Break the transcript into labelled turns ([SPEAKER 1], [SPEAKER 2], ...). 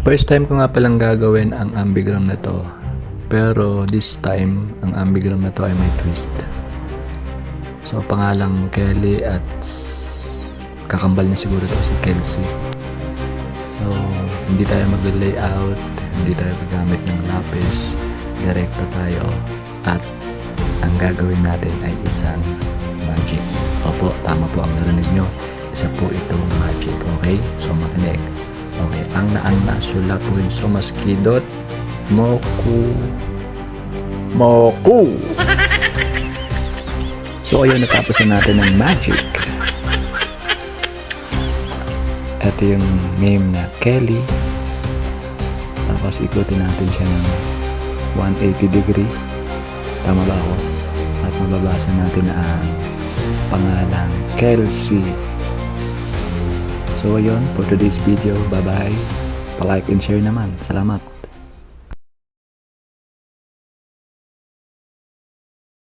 [SPEAKER 1] First time ko nga palang gagawin ang ambigram na to. Pero this time, ang ambigram na to ay may twist. So, pangalang Kelly at kakambal niya siguro to si Kelsey. So, hindi tayo mag-layout, hindi tayo gagamit ng lapis. Direkta tayo. At ang gagawin natin ay isang magic. Opo, tama po ang narinig nyo. Isa po itong magic. Okay? So, makinig. Okay, ang nasulapuin so maskidot Moku. So ayun, natapos na natin ng magic. Ito yung name na Kelly. Tapos ikutin natin siya ng 180 degree. Tama ba ako? At mababasa natin ang pangalang Kelsey. So ayun, for today's video, bye bye. Pa-like and share naman. Salamat.